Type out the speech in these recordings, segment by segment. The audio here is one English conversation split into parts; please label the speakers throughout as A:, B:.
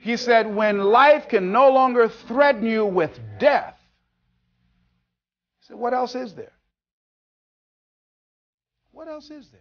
A: He said, when life can no longer threaten you with death, he said, what else is there? What else is there?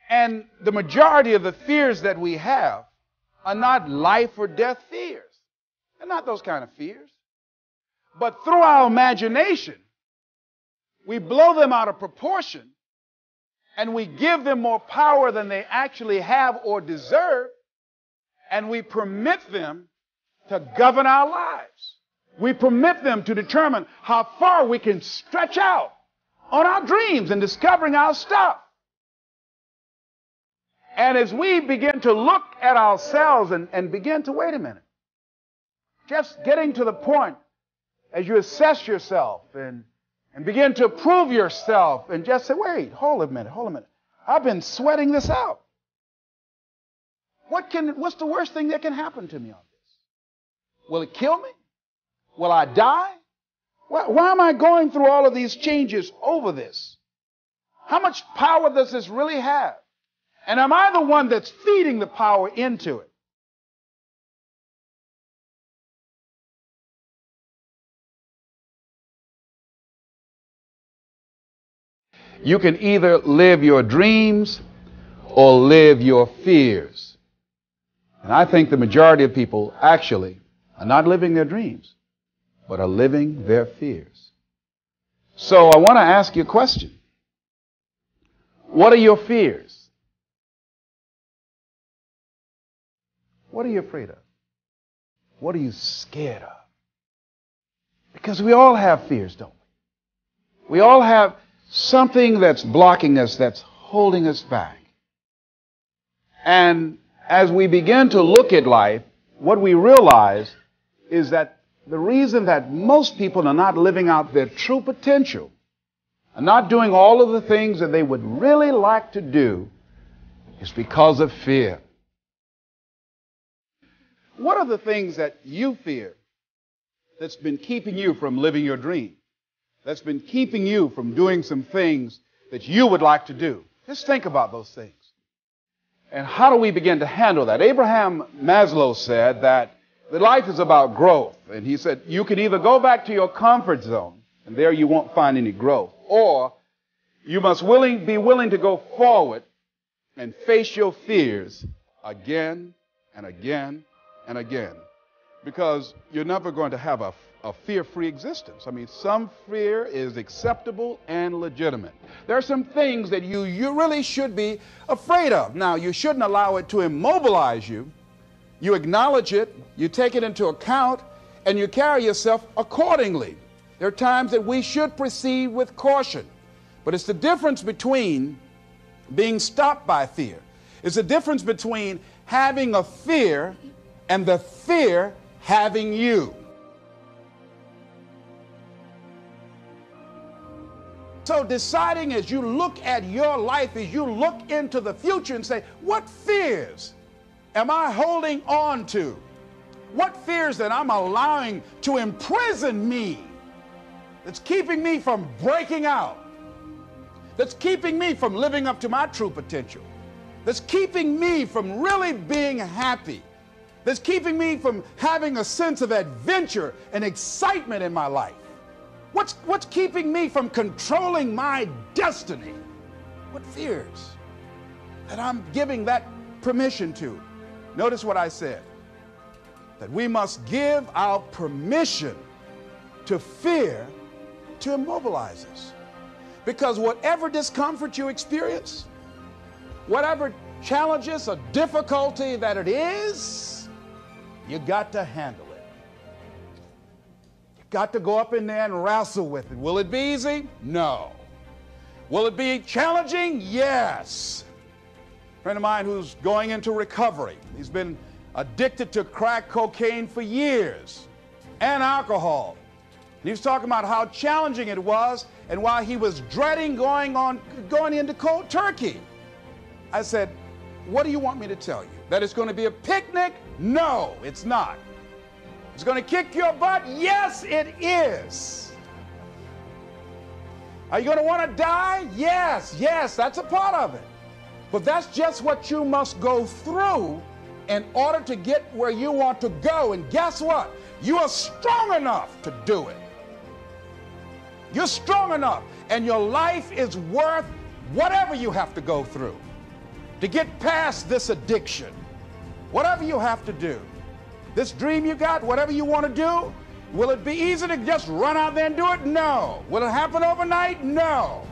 A: And the majority of the fears that we have are not life or death fears. They're not those kind of fears. But through our imagination, we blow them out of proportion and we give them more power than they actually have or deserve, and we permit them to govern our lives. We permit them to determine how far we can stretch out on our dreams and discovering our stuff. And as we begin to look at ourselves and begin to, wait a minute, just getting to the point as you assess yourself and begin to prove yourself and just say, wait, hold a minute. I've been sweating this out. What's the worst thing that can happen to me on this? Will it kill me? Will I die? Why am I going through all of these changes over this? How much power does this really have? And am I the one that's feeding the power into it? You can either live your dreams or live your fears. And I think the majority of people actually are not living their dreams, but are living their fears. So I want to ask you a question. What are your fears? What are you afraid of? What are you scared of? Because we all have fears, don't we? We all have something that's blocking us, that's holding us back. And as we begin to look at life, what we realize is that the reason that most people are not living out their true potential, are not doing all of the things that they would really like to do, is because of fear. What are the things that you fear that's been keeping you from living your dream? That's been keeping you from doing some things that you would like to do? Just think about those things. And how do we begin to handle that? Abraham Maslow said that life is about growth. And he said you can either go back to your comfort zone, and there you won't find any growth, or you must be willing to go forward and face your fears again and again and again, because you're never going to have a fear-free existence. I mean, some fear is acceptable and legitimate. There are some things that you really should be afraid of. Now, you shouldn't allow it to immobilize you. You acknowledge it, you take it into account, and you carry yourself accordingly. There are times that we should proceed with caution, but it's the difference between being stopped by fear. It's the difference between having a fear and the fear having you. So deciding as you look at your life, as you look into the future and say, what fears am I holding on to? What fears that I'm allowing to imprison me, that's keeping me from breaking out, that's keeping me from living up to my true potential, that's keeping me from really being happy, that's keeping me from having a sense of adventure and excitement in my life? What's keeping me from controlling my destiny? What fears that I'm giving that permission to? Notice what I said, that we must give our permission to fear to immobilize us. Because whatever discomfort you experience, whatever challenges or difficulty that it is, you got to handle it. Got to go up in there and wrestle with it. Will it be easy? No. Will it be challenging? Yes. A friend of mine who's going into recovery. He's been addicted to crack cocaine for years and alcohol. And he was talking about how challenging it was and why he was dreading going into cold turkey. I said, what do you want me to tell you? That it's going to be a picnic? No, it's not. It's going to kick your butt? Yes, it is. Are you going to want to die? Yes, that's a part of it. But that's just what you must go through in order to get where you want to go. And guess what? You are strong enough to do it. You're strong enough, and your life is worth whatever you have to go through to get past this addiction. Whatever you have to do. This dream you got, whatever you want to do, will it be easy to just run out there and do it? No. Will it happen overnight? No.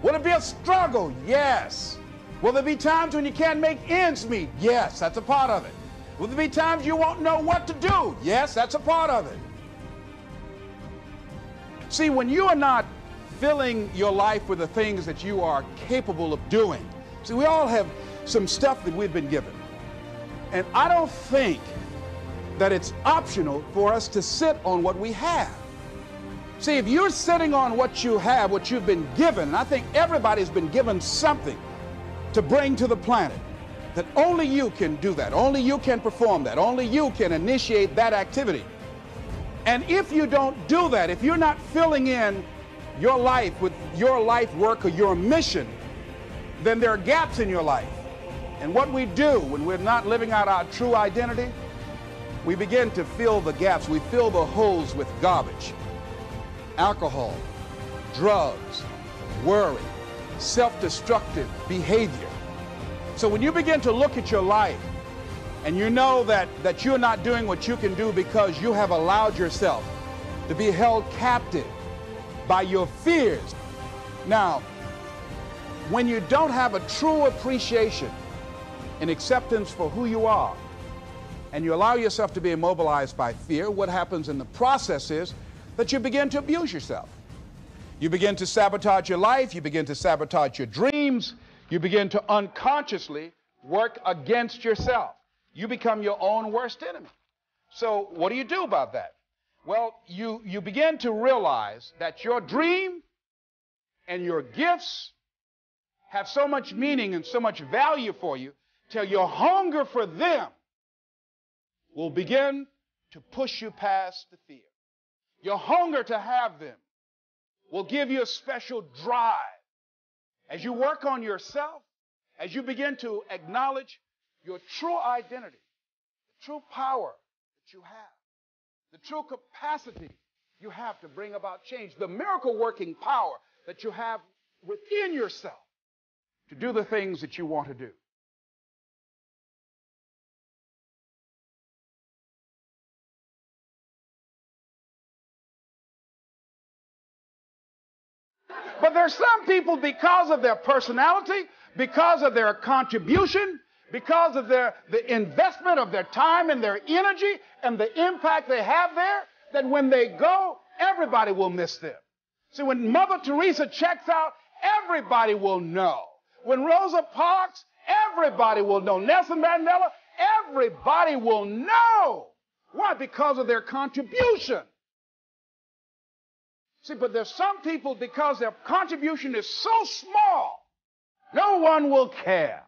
A: Will it be a struggle? Yes. Will there be times when you can't make ends meet? Yes, that's a part of it. Will there be times you won't know what to do? Yes, that's a part of it. See, when you are not filling your life with the things that you are capable of doing, see, we all have some stuff that we've been given. And I don't think that it's optional for us to sit on what we have. See, if you're sitting on what you have, what you've been given, and I think everybody's been given something to bring to the planet, that only you can do that, only you can perform that, only you can initiate that activity. And if you don't do that, if you're not filling in your life with your life work or your mission, then there are gaps in your life. And what we do when we're not living out our true identity, we begin to fill the gaps. We fill the holes with garbage. Alcohol, drugs, worry, self-destructive behavior. So when you begin to look at your life and you know that you're not doing what you can do because you have allowed yourself to be held captive by your fears. Now, when you don't have a true appreciation and acceptance for who you are, and you allow yourself to be immobilized by fear, what happens in the process is that you begin to abuse yourself. You begin to sabotage your life, you begin to sabotage your dreams, you begin to unconsciously work against yourself. You become your own worst enemy. So what do you do about that? Well, you begin to realize that your dream and your gifts have so much meaning and so much value for you till your hunger for them will begin to push you past the fear. Your hunger to have them will give you a special drive. As you work on yourself, as you begin to acknowledge your true identity, the true power that you have, the true capacity you have to bring about change, the miracle-working power that you have within yourself to do the things that you want to do. But there's some people, because of their personality, because of their contribution, because of the investment of their time and their energy and the impact they have there, that when they go, everybody will miss them. See, when Mother Teresa checks out, everybody will know. When Rosa Parks, everybody will know. Nelson Mandela, everybody will know. Why? Because of their contribution. See, but there's some people, because their contribution is so small, no one will care.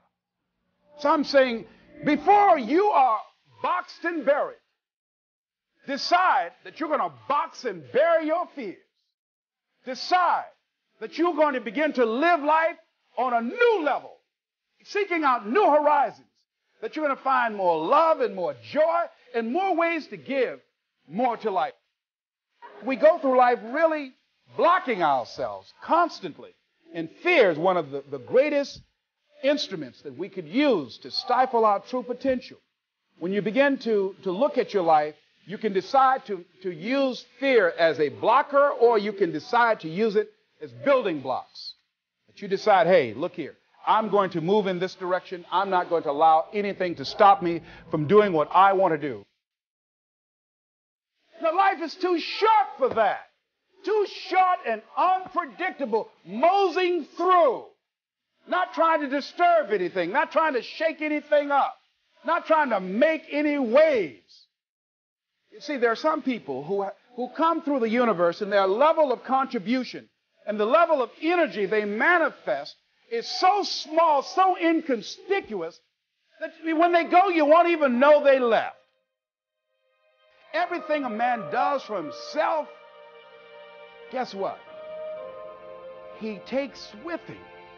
A: So I'm saying, before you are boxed and buried, decide that you're going to box and bury your fears. Decide that you're going to begin to live life on a new level, seeking out new horizons, that you're going to find more love and more joy and more ways to give more to life. We go through life really blocking ourselves constantly. And fear is one of the greatest instruments that we could use to stifle our true potential. When you begin to look at your life, you can decide to use fear as a blocker, or you can decide to use it as building blocks. That you decide, hey, look here, I'm going to move in this direction. I'm not going to allow anything to stop me from doing what I want to do. Now, life is too short for that. Too short and unpredictable, moseying through. Not trying to disturb anything, not trying to shake anything up, not trying to make any waves. You see, there are some people who come through the universe, and their level of contribution and the level of energy they manifest is so small, so inconspicuous, that when they go, you won't even know they left. Everything a man does for himself, guess what? He takes with him.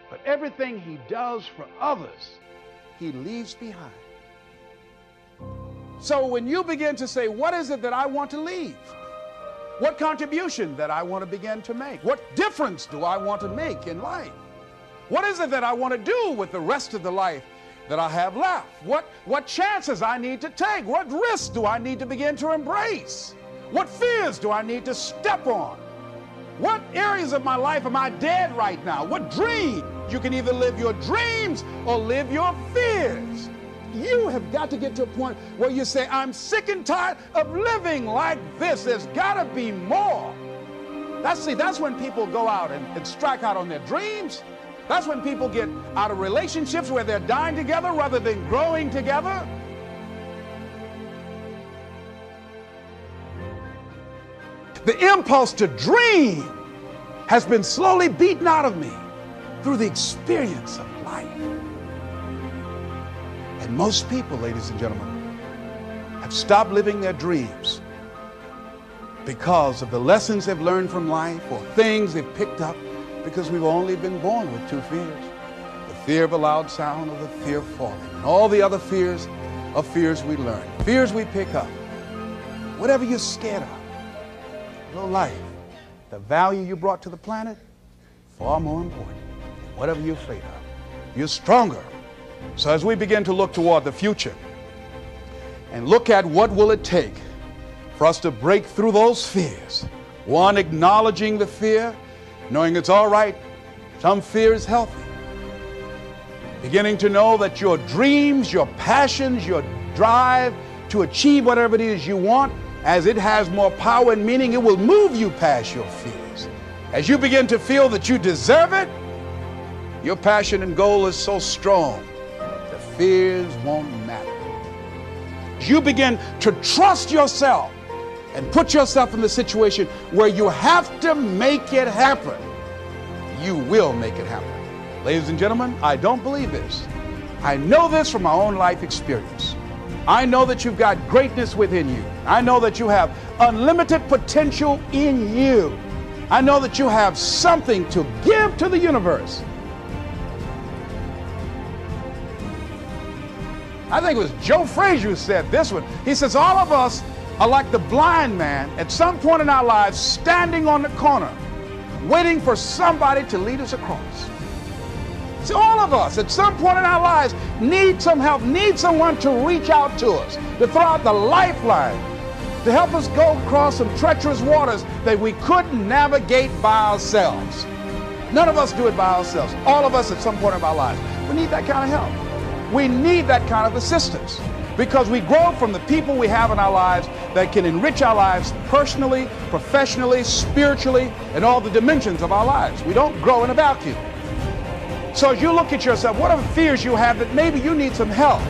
A: But everything he does for others, he leaves behind. So when you begin to say, what is it that I want to leave? What contribution that I want to begin to make? What difference do I want to make in life? What is it that I want to do with the rest of the life that I have left? What chances I need to take? What risks do I need to begin to embrace? What fears do I need to step on? What areas of my life am I dead right now? What dream? You can either live your dreams or live your fears. You have got to get to a point where you say, I'm sick and tired of living like this. There's got to be more. That's when people go out and strike out on their dreams. That's when people get out of relationships where they're dying together rather than growing together. The impulse to dream has been slowly beaten out of me through the experience of life. And most people, ladies and gentlemen, have stopped living their dreams because of the lessons they've learned from life or things they've picked up, because we've only been born with two fears: the fear of a loud sound or the fear of falling. And all the other fears are fears we learn, fears we pick up. Whatever you're scared of, your life, the value you brought to the planet, far more important than whatever you're afraid of. You're stronger. So as we begin to look toward the future and look at what will it take for us to break through those fears, one, acknowledging the fear, knowing it's all right, some fear is healthy. Beginning to know that your dreams, your passions, your drive to achieve whatever it is you want, as it has more power and meaning, it will move you past your fears. As you begin to feel that you deserve it, your passion and goal is so strong, the fears won't matter. As you begin to trust yourself and put yourself in the situation where you have to make it happen, you will make it happen. Ladies and gentlemen, I don't believe this. I know this from my own life experience. I know that you've got greatness within you. I know that you have unlimited potential in you. I know that you have something to give to the universe. I think it was Joe Frazier who said this one. He says, all of us are like the blind man at some point in our lives standing on the corner, waiting for somebody to lead us across. See, all of us at some point in our lives need some help, need someone to reach out to us, to throw out the lifeline, to help us go across some treacherous waters that we couldn't navigate by ourselves. None of us do it by ourselves. All of us at some point in our lives. We need that kind of help. We need that kind of assistance, because we grow from the people we have in our lives that can enrich our lives personally, professionally, spiritually, and all the dimensions of our lives. We don't grow in a vacuum. So as you look at yourself, what are the fears you have that maybe you need some help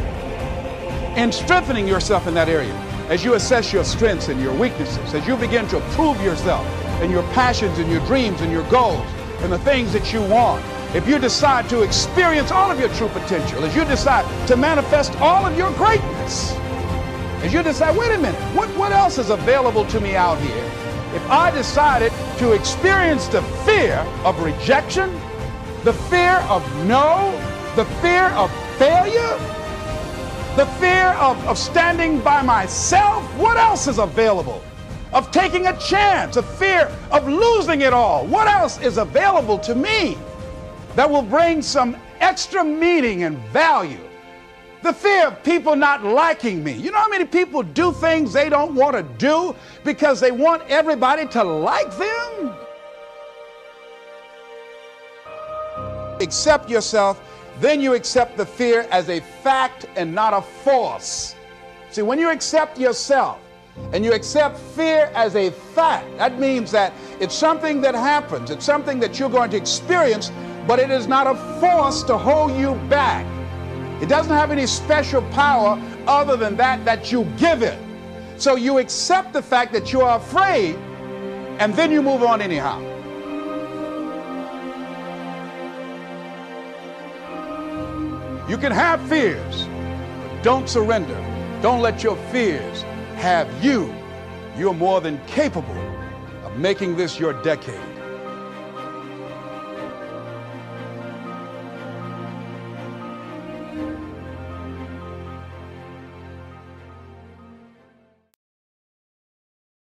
A: in strengthening yourself in that area? As you assess your strengths and your weaknesses, as you begin to prove yourself and your passions and your dreams and your goals and the things that you want, if you decide to experience all of your true potential, as you decide to manifest all of your greatness, as you decide, wait a minute, what else is available to me out here? If I decided to experience the fear of rejection, the fear of no, the fear of failure, the fear of standing by myself, what else is available? Of taking a chance, a fear of losing it all, what else is available to me that will bring some extra meaning and value? The fear of people not liking me. You know how many people do things they don't want to do because they want everybody to like them? Accept yourself, then you accept the fear as a fact and not a force. See, when you accept yourself and you accept fear as a fact, that means that it's something that happens, it's something that you're going to experience, but it is not a force to hold you back. It doesn't have any special power other than that you give it. So you accept the fact that you are afraid, and then you move on anyhow. You can have fears, but don't surrender. Don't let your fears have you. You're more than capable of making this your decade.